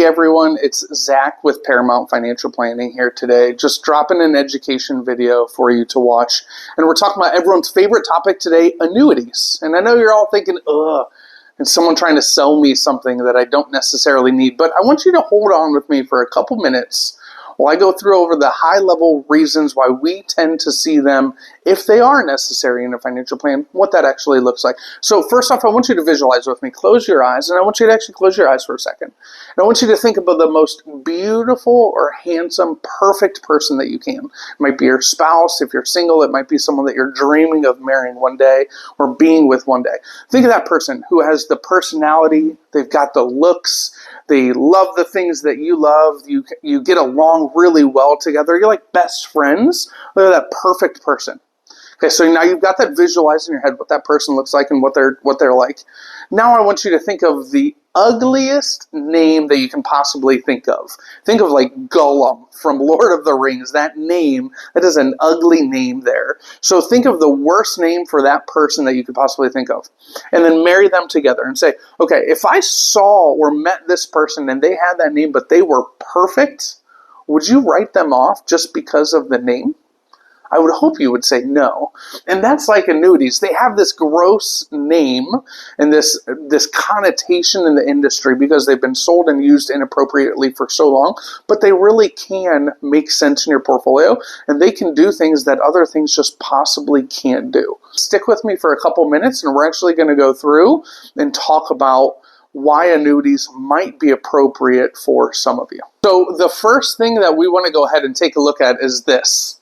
Hey everyone, it's Zach with Paramount Financial Planning here today, just dropping an education video for you to watch. And we're talking about everyone's favorite topic today, annuities. And I know you're all thinking, ugh, and someone trying to sell me something that I don't necessarily need, but I want you to hold on with me for a couple minutes while I go through over the high-level reasons why we tend to see them, if they are necessary in a financial plan, what that actually looks like. So first off, I want you to visualize with me. Close your eyes, and I want you to actually close your eyes for a second. And I want you to think about the most beautiful or handsome, perfect person that you can. It might be your spouse. If you're single, it might be someone that you're dreaming of marrying one day or being with one day. Think of that person who has the personality, they've got the looks, they love the things that you love, you get along really well together, you're like best friends. They're that perfect person. Okay, so now you've got that visualized in your head what that person looks like and what they're like. Now I want you to think of the ugliest name that you can possibly think of. Think of like Gollum from Lord of the Rings. That name, that is an ugly name there. So think of the worst name for that person that you could possibly think of. And then marry them together and say, okay, if I saw or met this person and they had that name but they were perfect, would you write them off just because of the name? I would hope you would say no. And that's like annuities. They have this gross name and this connotation in the industry because they've been sold and used inappropriately for so long, but they really can make sense in your portfolio, and they can do things that other things just possibly can't do. Stick with me for a couple minutes, and we're actually going to go through and talk about why annuities might be appropriate for some of you. So the first thing that we want to go ahead and take a look at is this.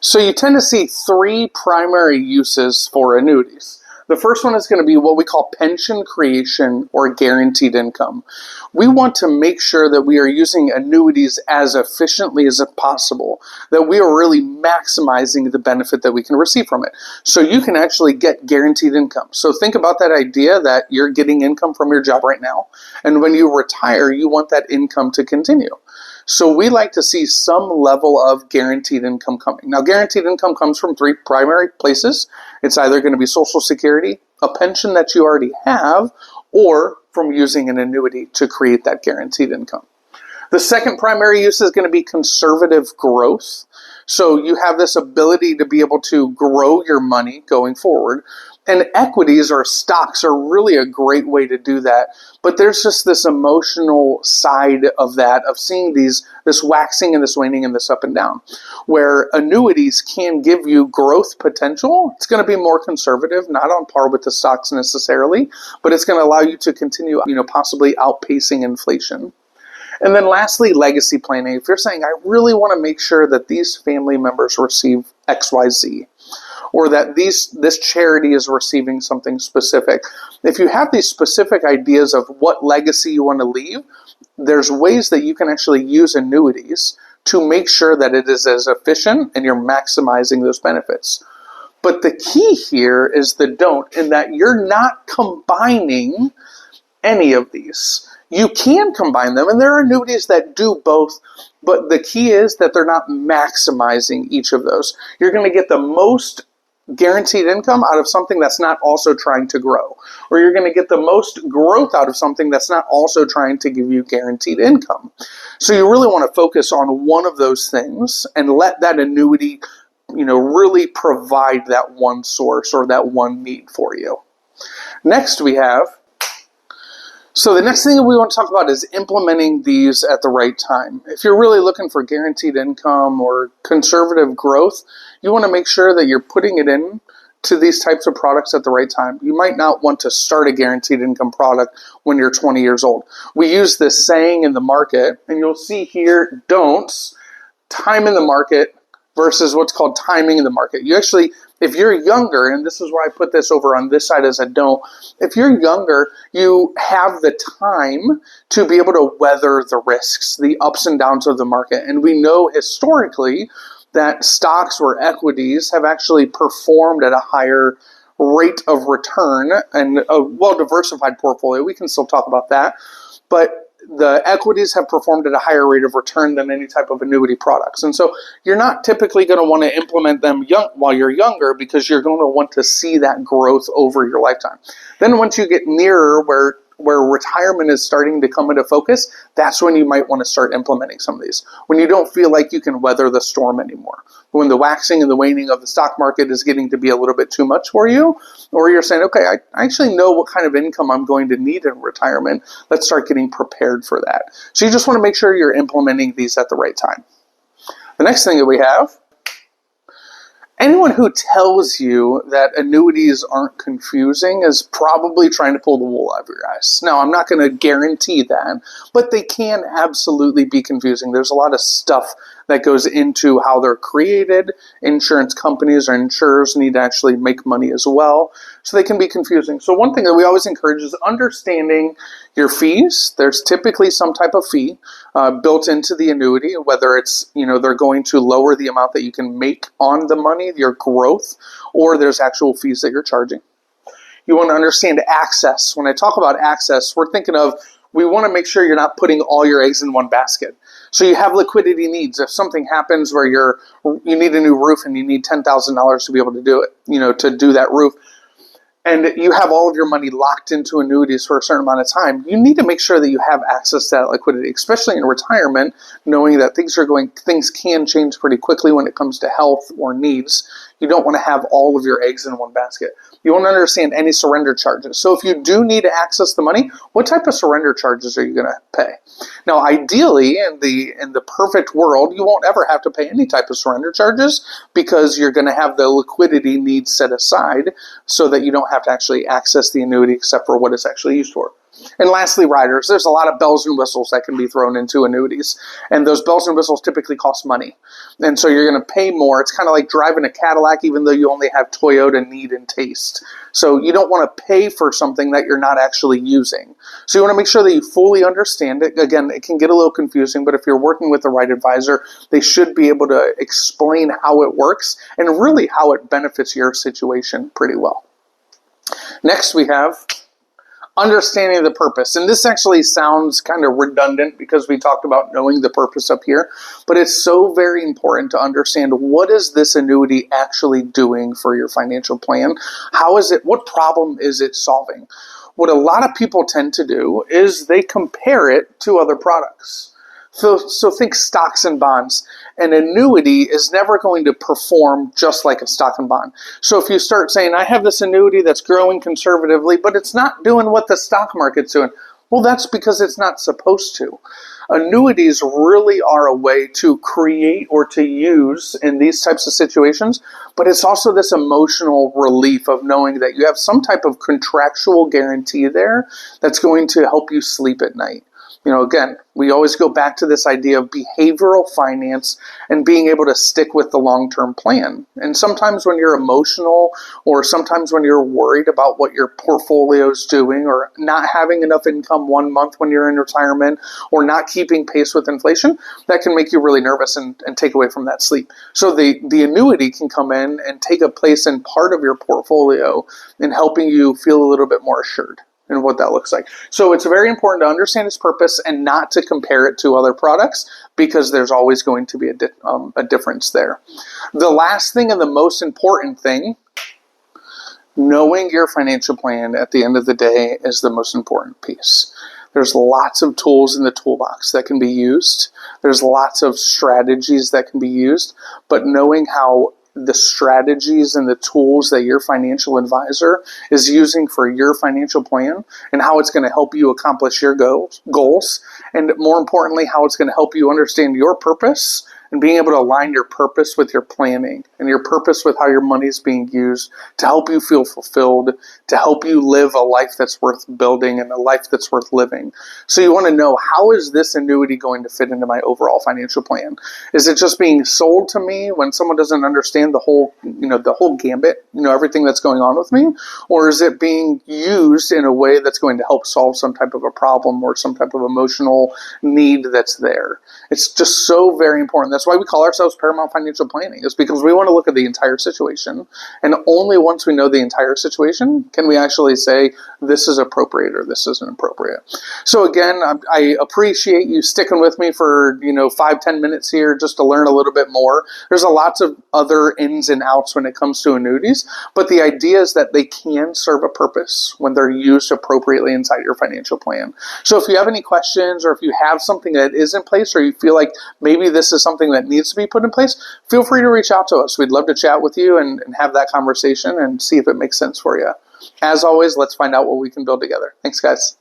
So you tend to see three primary uses for annuities. The first one is going to be what we call pension creation or guaranteed income. We want to make sure that we are using annuities as efficiently as possible, that we are really maximizing the benefit that we can receive from it. So you can actually get guaranteed income. So think about that idea that you're getting income from your job right now, and when you retire, you want that income to continue. So we like to see some level of guaranteed income coming. Now, guaranteed income comes from three primary places. It's either going to be Social Security, a pension that you already have, or from using an annuity to create that guaranteed income. The second primary use is going to be conservative growth. So you have this ability to be able to grow your money going forward. And equities or stocks are really a great way to do that. But there's just this emotional side of that, of seeing this waxing and this waning and this up and down, where annuities can give you growth potential. It's going to be more conservative, not on par with the stocks necessarily, but it's going to allow you to continue, possibly outpacing inflation. And then lastly, legacy planning. If you're saying, I really want to make sure that these family members receive XYZ, or that this charity is receiving something specific. If you have these specific ideas of what legacy you want to leave, there's ways that you can actually use annuities to make sure that it is as efficient and you're maximizing those benefits. But the key here is the don't, in that you're not combining any of these. You can combine them, and there are annuities that do both, but the key is that they're not maximizing each of those. You're going to get the most guaranteed income out of something that's not also trying to grow, or you're going to get the most growth out of something that's not also trying to give you guaranteed income. So you really want to focus on one of those things and let that annuity, really provide that one source or that one need for you. Next we have, so the next thing that we want to talk about is implementing these at the right time. If you're really looking for guaranteed income or conservative growth, you want to make sure that you're putting it in to these types of products at the right time. You might not want to start a guaranteed income product when you're 20 years old. We use this saying in the market, and you'll see here, don'ts, time in the market versus what's called timing in the market. You actually, if you're younger, and this is where I put this over on this side as a don't, if you're younger, you have the time to be able to weather the risks, the ups and downs of the market. And we know historically that stocks or equities have actually performed at a higher rate of return, and a well-diversified portfolio. We can still talk about that. But the equities have performed at a higher rate of return than any type of annuity products. And so you're not typically going to want to implement them while you're younger, because you're going to want to see that growth over your lifetime. Then once you get nearer where where retirement is starting to come into focus, that's when you might want to start implementing some of these. When you don't feel like you can weather the storm anymore. When the waxing and the waning of the stock market is getting to be a little bit too much for you, or you're saying, okay, I actually know what kind of income I'm going to need in retirement. Let's start getting prepared for that. So you just want to make sure you're implementing these at the right time. The next thing that we have, anyone who tells you that annuities aren't confusing is probably trying to pull the wool over your eyes. Now, I'm not going to guarantee that, but they can absolutely be confusing. There's a lot of stuff that goes into how they're created. Insurance companies or insurers need to actually make money as well, so they can be confusing. So one thing that we always encourage is understanding your fees. There's typically some type of fee built into the annuity, whether it's, they're going to lower the amount that you can make on the money, your growth, or there's actual fees that you're charging. You want to understand access. When I talk about access, we're thinking of, we want to make sure you're not putting all your eggs in one basket. So you have liquidity needs. If something happens where you need a new roof and you need $10,000 to be able to do it, to do that roof, and you have all of your money locked into annuities for a certain amount of time, you need to make sure that you have access to that liquidity, especially in retirement, knowing that things can change pretty quickly when it comes to health or needs. You don't want to have all of your eggs in one basket. You want to understand any surrender charges. So if you do need to access the money, what type of surrender charges are you going to pay? Now, ideally, in the perfect world, you won't ever have to pay any type of surrender charges because you're going to have the liquidity needs set aside so that you don't have to actually access the annuity except for what it's actually used for. And lastly, riders. There's a lot of bells and whistles that can be thrown into annuities. And those bells and whistles typically cost money. And so you're going to pay more. It's kind of like driving a Cadillac even though you only have Toyota need and taste. So you don't want to pay for something that you're not actually using. So you want to make sure that you fully understand it. Again, it can get a little confusing, but if you're working with the right advisor, they should be able to explain how it works and really how it benefits your situation pretty well. Next, we have understanding the purpose. And this actually sounds kind of redundant because we talked about knowing the purpose up here, but it's so very important to understand, what is this annuity actually doing for your financial plan? What problem is it solving? What a lot of people tend to do is they compare it to other products. So think stocks and bonds. An annuity is never going to perform just like a stock and bond. So if you start saying, I have this annuity that's growing conservatively, but it's not doing what the stock market's doing, well, that's because it's not supposed to. Annuities really are a way to create or to use in these types of situations, but it's also this emotional relief of knowing that you have some type of contractual guarantee there that's going to help you sleep at night. Again, we always go back to this idea of behavioral finance and being able to stick with the long-term plan. And sometimes when you're emotional, or sometimes when you're worried about what your portfolio is doing, or not having enough income one month when you're in retirement, or not keeping pace with inflation, that can make you really nervous and take away from that sleep. So the annuity can come in and take a place in part of your portfolio in helping you feel a little bit more assured and what that looks like. So it's very important to understand its purpose and not to compare it to other products, because there's always going to be a difference there. The last thing and the most important thing, knowing your financial plan at the end of the day, is the most important piece. There's lots of tools in the toolbox that can be used. There's lots of strategies that can be used, but knowing how the strategies and the tools that your financial advisor is using for your financial plan and how it's going to help you accomplish your goals, and more importantly, how it's going to help you understand your purpose and being able to align your purpose with your planning and your purpose with how your money is being used to help you feel fulfilled, to help you live a life that's worth building and a life that's worth living. So you want to know, how is this annuity going to fit into my overall financial plan? Is it just being sold to me when someone doesn't understand the whole gambit, everything that's going on with me? Or is it being used in a way that's going to help solve some type of a problem or some type of emotional need that's there? It's just so very important. That's That's why we call ourselves Paramount Financial Planning, is because we want to look at the entire situation. And only once we know the entire situation can we actually say this is appropriate or this isn't appropriate. So again, I appreciate you sticking with me for 5-10 minutes here just to learn a little bit more. There's a lots of other ins and outs when it comes to annuities, but the idea is that they can serve a purpose when they're used appropriately inside your financial plan. So if you have any questions, or if you have something that is in place, or you feel like maybe this is something that needs to be put in place, feel free to reach out to us. We'd love to chat with you and have that conversation and see if it makes sense for you. As always, let's find out what we can build together. Thanks, guys.